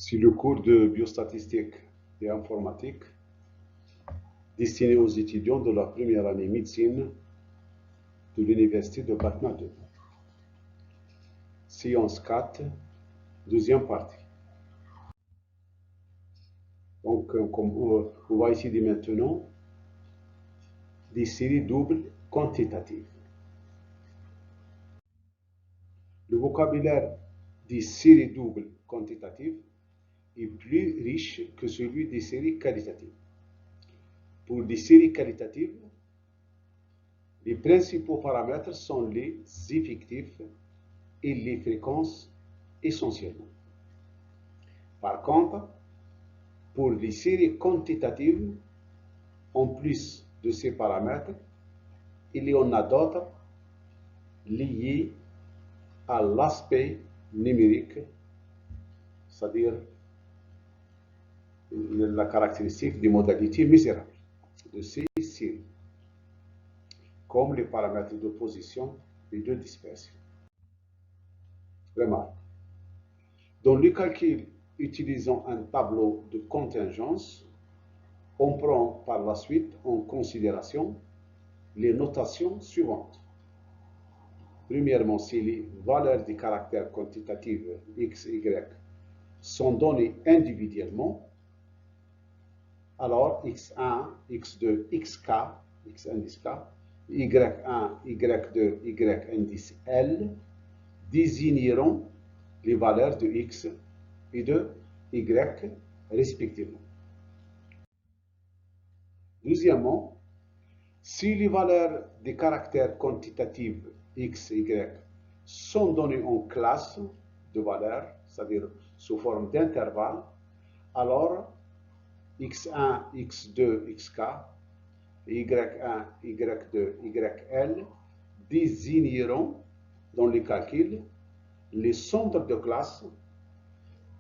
C'est le cours de biostatistique et informatique destiné aux étudiants de la première année médecine de l'université de Patna 2. Séance 4, deuxième partie. Donc, on va étudier maintenant des séries doubles quantitatives. Le vocabulaire des séries doubles quantitatives est plus riche que celui des séries qualitatives. Pour des séries qualitatives, les principaux paramètres sont les effectifs et les fréquences essentiellement. Par contre, pour les séries quantitatives, en plus de ces paramètres, il y en a d'autres liés à l'aspect numérique, c'est-à-dire la caractéristique des modalités mesurables de ces séries, comme les paramètres de position et de dispersion. Remarque, dans le calcul utilisant un tableau de contingence, on prend par la suite en considération les notations suivantes. Premièrement, si les valeurs des caractères quantitatifs x, y sont données individuellement, alors x1, x2, xk, x indice k, y1, y2, y indice L désigneront les valeurs de x et de y respectivement. Deuxièmement, si les valeurs des caractères quantitatifs x, y sont données en classe de valeurs, c'est-à-dire sous forme d'intervalle, alors x1, x2, xk, y1, y2, yl désigneront dans les calculs les centres de classe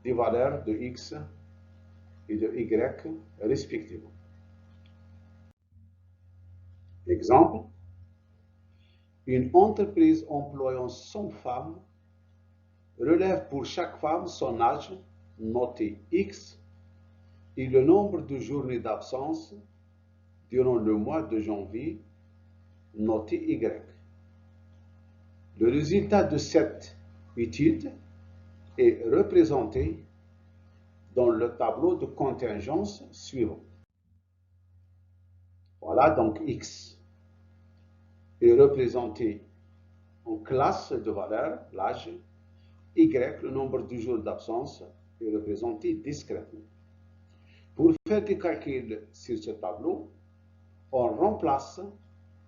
des valeurs de x et de y respectivement. Exemple, une entreprise employant 100 femmes relève pour chaque femme son âge, noté X, et le nombre de journées d'absence durant le mois de janvier, noté Y. Le résultat de cette étude est représenté dans le tableau de contingence suivant. Voilà, donc X est représenté en classe de valeur, l'âge, Y, le nombre de jours d'absence, est représenté discrètement. Pour faire des calculs sur ce tableau, on remplace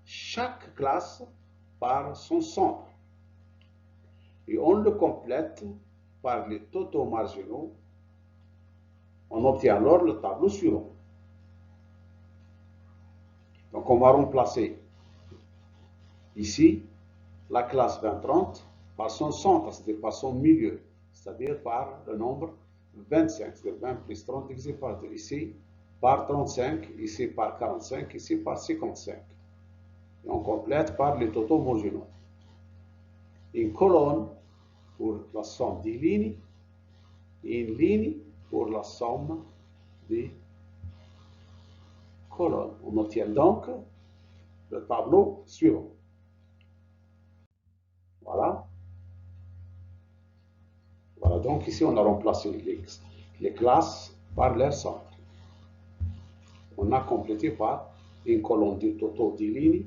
chaque classe par son centre et on le complète par les totaux marginaux. On obtient alors le tableau suivant. Donc on va remplacer ici la classe 20-30 par son centre, c'est-à-dire par son milieu, c'est-à-dire par le nombre 25, c'est-à-dire 20 plus 30 divisé par 2, ici par 35, ici par 45, ici par 55. Et on complète par les totaux marginaux. Une colonne pour la somme des lignes et une ligne pour la somme des colonnes. On obtient donc le tableau suivant. Voilà. Voilà, donc ici on a remplacé les classes par leur centre. On a complété par une colonne du totaux des lignes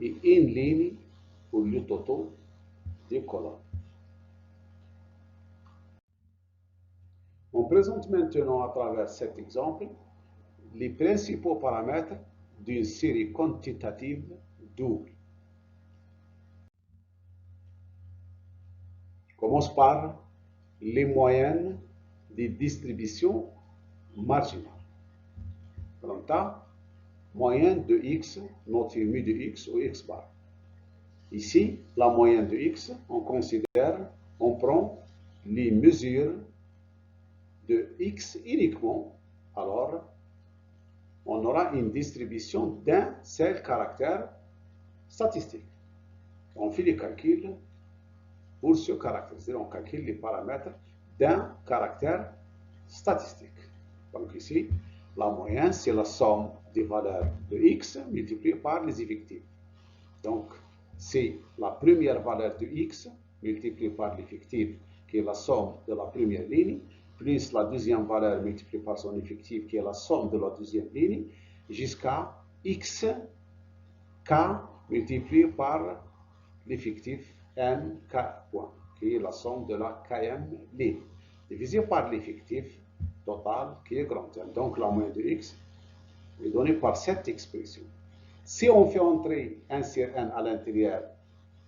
et une ligne pour le totaux des colonnes. On présente maintenant à travers cet exemple les principaux paramètres d'une série quantitative double. Je commence par les moyennes des distributions marginales. Delta, moyenne de x, noté mu de x ou x bar. Ici, la moyenne de x, on prend les mesures de x uniquement, alors on aura une distribution d'un seul caractère statistique. On fait les calculs pour ce caractère, c'est-à-dire on calcule les paramètres d'un caractère statistique. Donc ici, la moyenne, c'est la somme des valeurs de x multipliée par les effectifs. Donc, c'est la première valeur de x multipliée par l'effectif, qui est la somme de la première ligne, plus la deuxième valeur multipliée par son effectif, qui est la somme de la deuxième ligne, jusqu'à x k multiplié par l'effectif n k point, qui est la somme de la km ligne, divisé par l'effectif total, qui est grand N. Donc, la moyenne de x est donnée par cette expression. Si on fait entrer 1 sur n à l'intérieur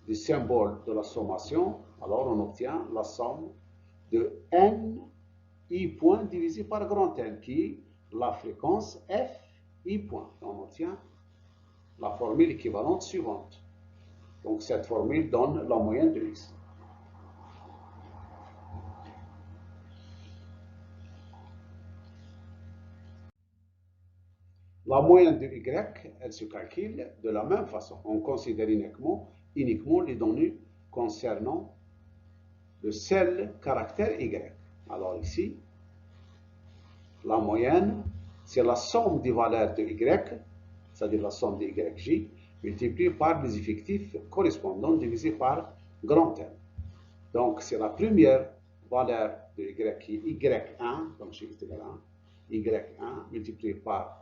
du symbole de la sommation, alors on obtient la somme de n i point divisé par grand N, qui est la fréquence f i point. On obtient la formule équivalente suivante. Donc cette formule donne la moyenne de x. La moyenne de y, elle se calcule de la même façon. On considère uniquement les données concernant le seul caractère y. Alors ici, la moyenne, c'est la somme des valeurs de y, c'est-à-dire la somme de yj, multipliée par les effectifs correspondants divisé par grand N. Donc c'est la première valeur de y qui est y1, donc j'ai égal à 1, y1 multiplié par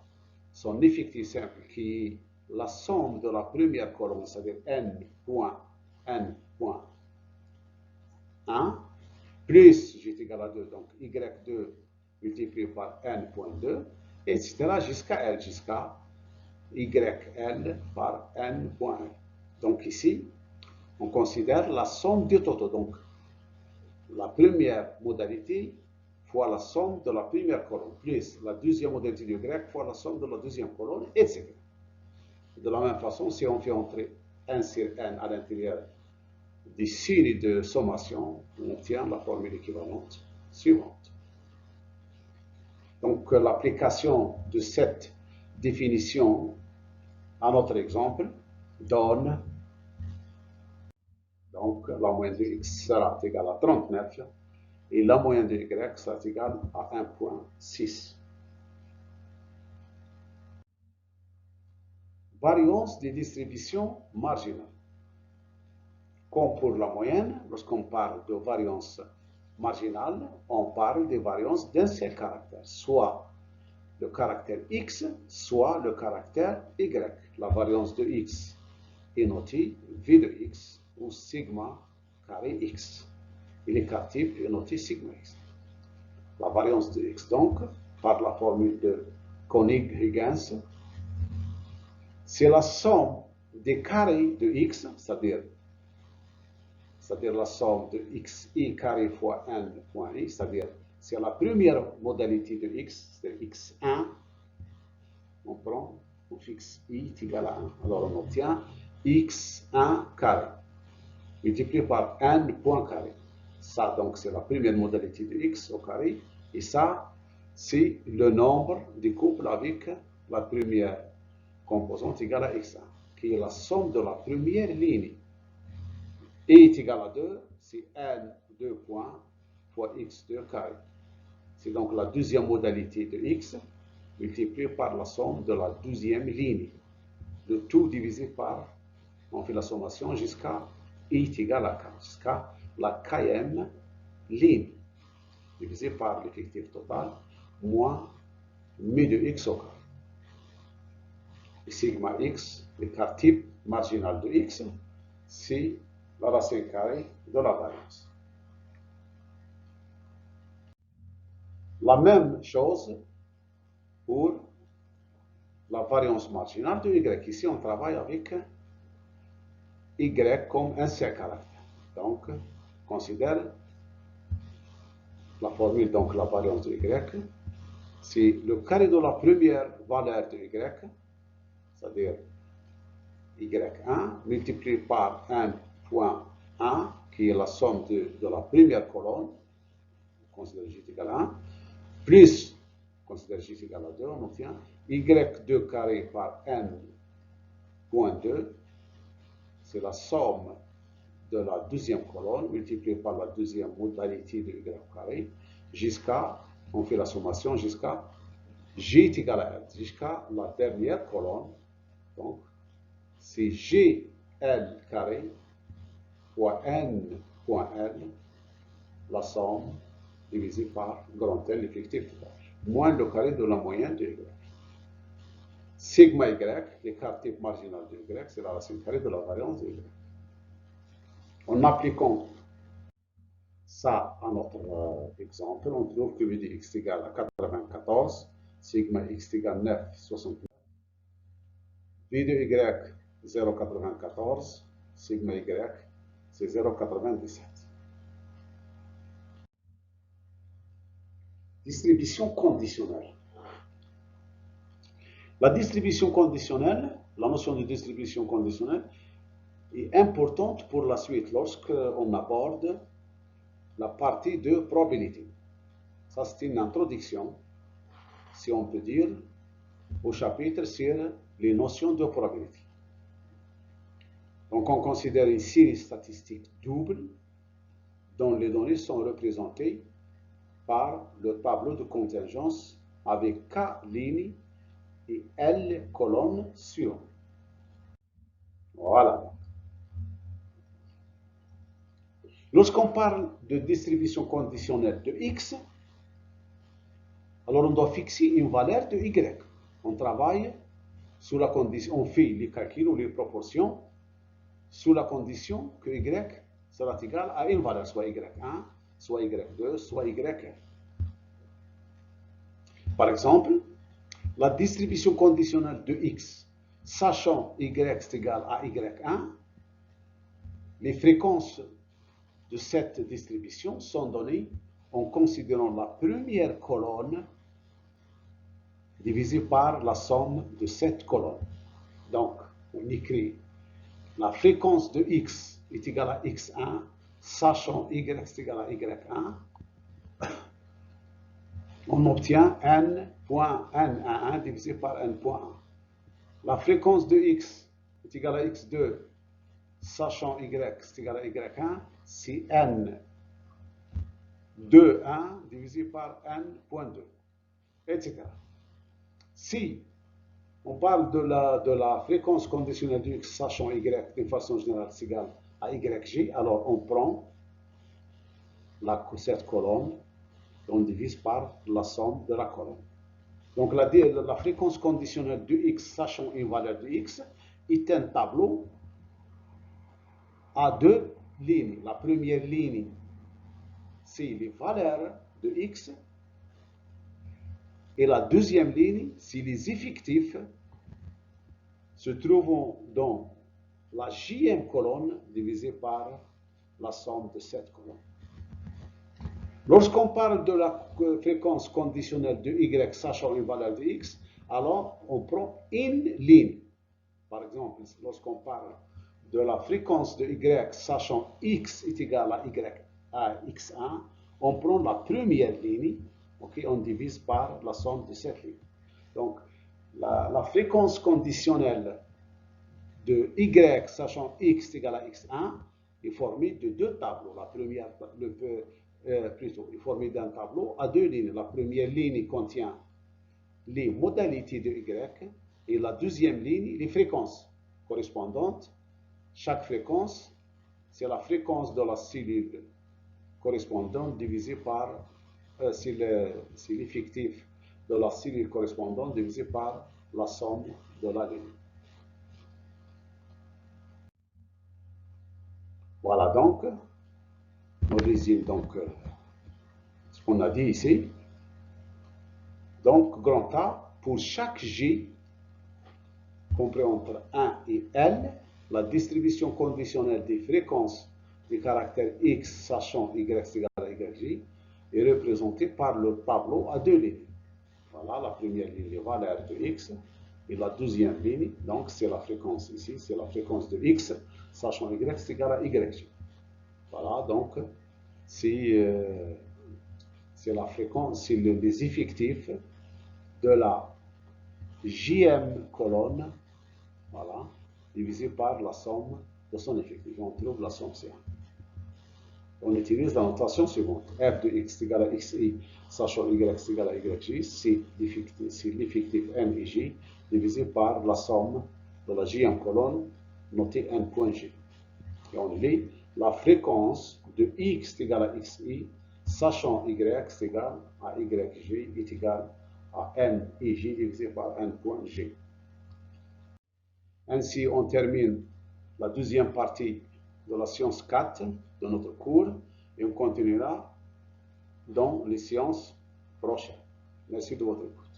son effectif simple qui est la somme de la première colonne, c'est-à-dire n.1, plus j est égal à 2, donc y2 multiplié par n.2, etc. jusqu'à L, jusqu'à YL par n.L. Donc ici, on considère la somme des totaux. Donc, la première modalité fois la somme de la première colonne, plus la deuxième modalité de Y fois la somme de la deuxième colonne, etc. De la même façon, si on fait entrer 1 sur n à l'intérieur des signes de sommation, on obtient la formule équivalente suivante. Donc, l'application de cette définition à notre exemple donne, donc la moyenne de x sera égale à 39 et la moyenne de y sera égale à 1.6. Variance des distributions marginales. Comme pour la moyenne, lorsqu'on parle de variance marginale, on parle de variance d'un seul caractère, soit le caractère x, soit le caractère y. La variance de x est notée v de x ou sigma carré x. Et l'écart type est noté sigma x. La variance de x, donc, par la formule de Koenig-Huygens, c'est la somme des carrés de x, c'est-à-dire la somme de xi carré fois n point i, c'est-à-dire c'est la première modalité de x, c'est x1, on prend, on fixe i est égal à 1, alors on obtient x1 carré, multiplié par n point carré. Ça, donc, c'est la première modalité de x au carré, et ça, c'est le nombre des couples avec la première composante égale à x1, qui est la somme de la première ligne. E est égal à 2, c'est n2 points fois x2 carré. C'est donc la deuxième modalité de x multipliée par la somme de la deuxième ligne. Le tout divisé par, on fait la sommation jusqu'à e est égal à 4, jusqu'à la km ligne, divisé par l'effectif total, moins mu de x au carré. Et sigma x, l'écart type marginal de x, c'est la racine carrée de la variance. La même chose pour la variance marginale de y. Ici, on travaille avec y comme un seul caractère. Donc, considère la formule, donc la variance de y, c'est le carré de la première valeur de y, c'est-à-dire y1 multiplié par 1.1, qui est la somme de la première colonne, considère j égale à 1, plus, considère j égale à 2, on obtient y2 carré par n.2, c'est la somme de la deuxième colonne multipliée par la deuxième modalité de y carré, jusqu'à On fait la sommation jusqu'à G est égal à L, jusqu'à la dernière colonne. Donc, c'est GL carré fois N point L, la somme divisée par grand L, l'effectif total, moins le carré de la moyenne de Y. Sigma Y, l'écart type marginal de Y, c'est la racine carrée de la variance de Y. En appliquant ça à notre exemple, on trouve que V de x est égal à 94, sigma x est égal à 9,69. V de y, 0,94, sigma y, c'est 0,97. Distribution conditionnelle. La distribution conditionnelle, la notion de distribution conditionnelle est importante pour la suite lorsqu'on aborde la partie de probabilité. Ça, c'est une introduction, si on peut dire, au chapitre sur les notions de probabilité. Donc, on considère une série statistique double dont les données sont représentées par le tableau de contingence avec K lignes et L colonnes suivantes. Voilà. Lorsqu'on parle de distribution conditionnelle de X, alors on doit fixer une valeur de Y. On travaille sous la condition, on fait les calculs ou les proportions sous la condition que Y sera égal à une valeur, soit Y1, soit Y2, soit YN. Par exemple, la distribution conditionnelle de X, sachant Y est égal à Y1, les fréquences de cette distribution sont données en considérant la première colonne divisée par la somme de cette colonne. Donc, on écrit la fréquence de X est égale à X1, sachant Y est égal à Y1, on obtient N.N11 divisé par N.1. La fréquence de X est égale à X2, sachant Y est égal à Y1, c'est N2.1 divisé par N.2, etc. Si on parle de la fréquence conditionnelle de X, sachant Y d'une façon générale c'est égal à YG, alors on prend cette colonne, on divise par la somme de la colonne. Donc la fréquence conditionnelle de X, sachant une valeur de X, est un tableau à deux lignes. La première ligne, c'est les valeurs de X, et la deuxième ligne, c'est les effectifs se trouvant dans la jème colonne divisée par la somme de cette colonne. Lorsqu'on parle de la fréquence conditionnelle de Y sachant une valeur de X, alors on prend une ligne. Par exemple, lorsqu'on parle de la fréquence de Y sachant X est égal à X1, on prend la première ligne, okay, on divise par la somme de cette ligne. Donc, la fréquence conditionnelle de Y sachant X est égal à X1 est formée de deux tableaux. La première, plutôt, est formée d'un tableau à deux lignes. La première ligne contient les modalités de Y et la deuxième ligne, les fréquences correspondantes. Chaque fréquence, c'est la fréquence de la cellule correspondante divisée par, c'est l'effectif de la cellule correspondante divisé par la somme de la ligne. Voilà donc, on résume donc ce qu'on a dit ici. Donc, grand A, pour chaque G compris entre 1 et L, la distribution conditionnelle des fréquences du caractère X sachant Y égale à YG est représentée par le tableau à deux lignes. Voilà, la première ligne, les valeurs de X, et la deuxième ligne, donc c'est la fréquence ici, c'est la fréquence de X sachant Y égale à YG. Voilà, donc c'est la fréquence, c'est les effectifs de la jème colonne, voilà, divisé par la somme de son effectif. On trouve la somme C1. On utilise la notation suivante. f de x est égal à xi, sachant y est égal à yj, c'est l'effectif n et j divisé par la somme de la j en colonne notée n.j. Et on lit la fréquence de x est égal à xi, sachant y est égal à yj est égal à n et j divisé par n.j. Ainsi, on termine la deuxième partie de la science 4 de notre cours et on continuera dans les séances prochaines. Merci de votre écoute.